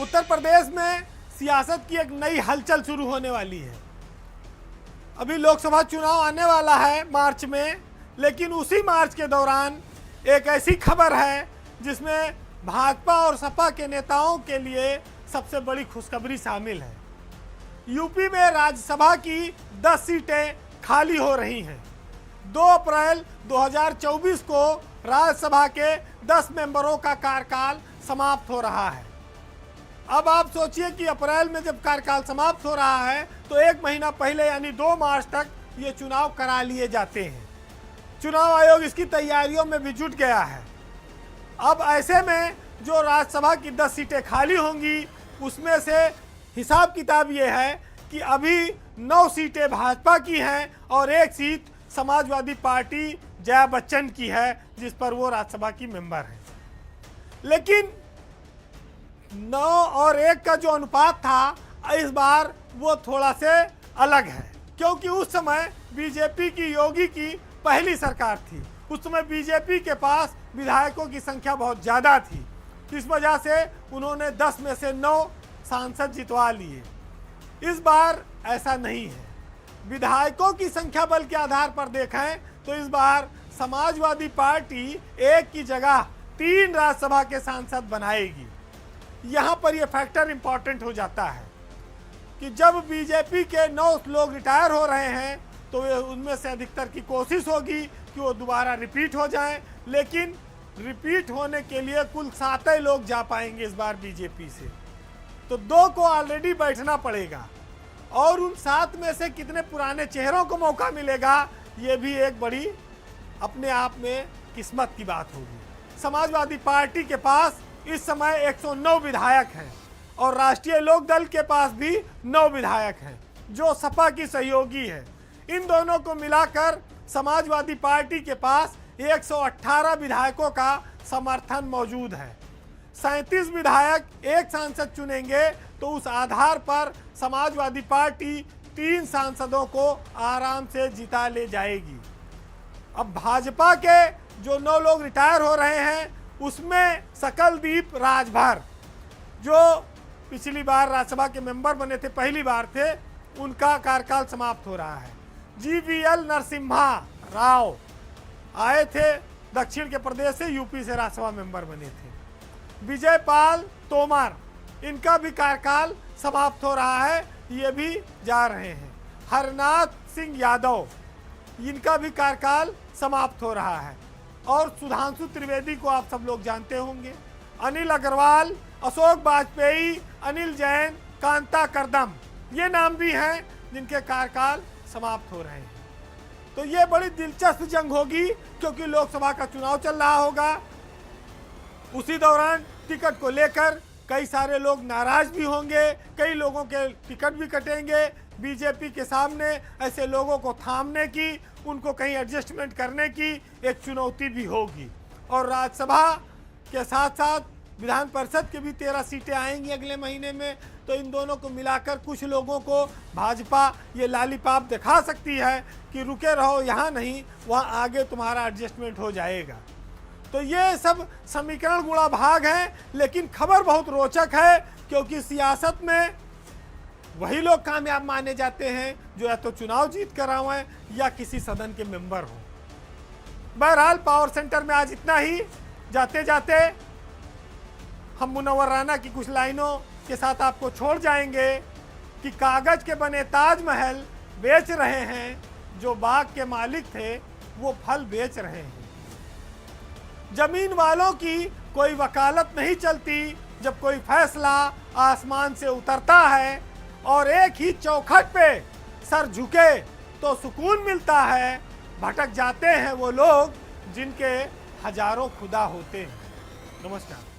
उत्तर प्रदेश में सियासत की एक नई हलचल शुरू होने वाली है। अभी लोकसभा चुनाव आने वाला है मार्च में, लेकिन उसी मार्च के दौरान एक ऐसी खबर है जिसमें भाजपा और सपा के नेताओं के लिए सबसे बड़ी खुशखबरी शामिल है। यूपी में राज्यसभा की 10 सीटें खाली हो रही हैं। 2 अप्रैल 2024 को राज्यसभा के 10 मेंबरों का कार्यकाल समाप्त हो रहा है। अब आप सोचिए कि अप्रैल में जब कार्यकाल समाप्त हो रहा है तो 1 महीना पहले यानी 2 मार्च तक ये चुनाव करा लिए जाते हैं। चुनाव आयोग इसकी तैयारियों में भी जुट गया है। अब ऐसे में जो राज्यसभा की 10 सीटें खाली होंगी उसमें से हिसाब किताब ये है कि अभी 9 सीटें भाजपा की हैं और 1 सीट समाजवादी पार्टी जया बच्चन की है, जिस पर वो राज्यसभा की मेंबर है। लेकिन 9 और 1 का जो अनुपात था इस बार वो थोड़ा से अलग है, क्योंकि उस समय बीजेपी की योगी की पहली सरकार थी। उस समय बीजेपी के पास विधायकों की संख्या बहुत ज़्यादा थी। इस वजह से उन्होंने 10 में से 9 सांसद जितवा लिए। इस बार ऐसा नहीं है। विधायकों की संख्या बल के आधार पर देखें तो इस बार समाजवादी पार्टी 1 की जगह 3 राज्यसभा के सांसद बनाएगी। यहाँ पर यह फैक्टर इंपॉर्टेंट हो जाता है कि जब बीजेपी के 9 लोग रिटायर हो रहे हैं तो उनमें से अधिकतर की कोशिश होगी कि वो दोबारा रिपीट हो जाएं, लेकिन रिपीट होने के लिए कुल 7 लोग जा पाएंगे इस बार बीजेपी से। तो 2 को ऑलरेडी बैठना पड़ेगा और उन 7 में से कितने पुराने चेहरों को मौका मिलेगा, ये भी एक बड़ी अपने आप में किस्मत की बात होगी। समाजवादी पार्टी के पास इस समय 109 विधायक हैं और राष्ट्रीय लोक दल के पास भी 9 विधायक हैं जो सपा की सहयोगी है। इन दोनों को मिलाकर समाजवादी पार्टी के पास 118 विधायकों का समर्थन मौजूद है। 37 विधायक 1 सांसद चुनेंगे तो उस आधार पर समाजवादी पार्टी 3 सांसदों को आराम से जिता ले जाएगी। अब भाजपा के जो 9 लोग रिटायर हो रहे हैं उसमें सकलदीप राजभर जो पिछली बार राज्यसभा के मेंबर बने थे, पहली बार थे, उनका कार्यकाल समाप्त हो रहा है। GVL नरसिम्हा राव आए थे दक्षिण के प्रदेश से, यूपी से राज्यसभा मेंबर बने थे। विजय पाल तोमर, इनका भी कार्यकाल समाप्त हो रहा है, ये भी जा रहे हैं। हरनाथ सिंह यादव, इनका भी कार्यकाल समाप्त हो रहा है। और सुधांशु त्रिवेदी को आप सब लोग जानते होंगे। अनिल अग्रवाल, अशोक वाजपेयी, अनिल जैन, कांता करदम, ये नाम भी हैं जिनके कार्यकाल समाप्त हो रहे हैं। तो ये बड़ी दिलचस्प जंग होगी क्योंकि लोकसभा का चुनाव चल रहा होगा। उसी दौरान टिकट को लेकर कई सारे लोग नाराज भी होंगे, कई लोगों के टिकट भी कटेंगे। बीजेपी के सामने ऐसे लोगों को थामने की, उनको कहीं एडजस्टमेंट करने की एक चुनौती भी होगी। और राज्यसभा के साथ साथ विधान परिषद के भी 13 सीटें आएंगी अगले महीने में। तो इन दोनों को मिलाकर कुछ लोगों को भाजपा ये लालीपाप दिखा सकती है कि रुके रहो, यहाँ नहीं वहाँ आगे तुम्हारा एडजस्टमेंट हो जाएगा। तो ये सब समीकरण गुणा भाग हैं, लेकिन खबर बहुत रोचक है क्योंकि सियासत में वही लोग कामयाब माने जाते हैं जो या तो चुनाव जीत कर आए या किसी सदन के मेंबर हो। बहरहाल पावर सेंटर में आज इतना ही। जाते जाते हम मुनव्वर राना की कुछ लाइनों के साथ आपको छोड़ जाएंगे कि कागज के बने ताजमहल बेच रहे हैं, जो बाग के मालिक थे वो फल बेच रहे हैं। जमीन वालों की कोई वकालत नहीं चलती जब कोई फैसला आसमान से उतरता है और एक ही चौखट पे सर झुके तो सुकून मिलता है। भटक जाते हैं वो लोग जिनके हजारों खुदा होते हैं। नमस्कार।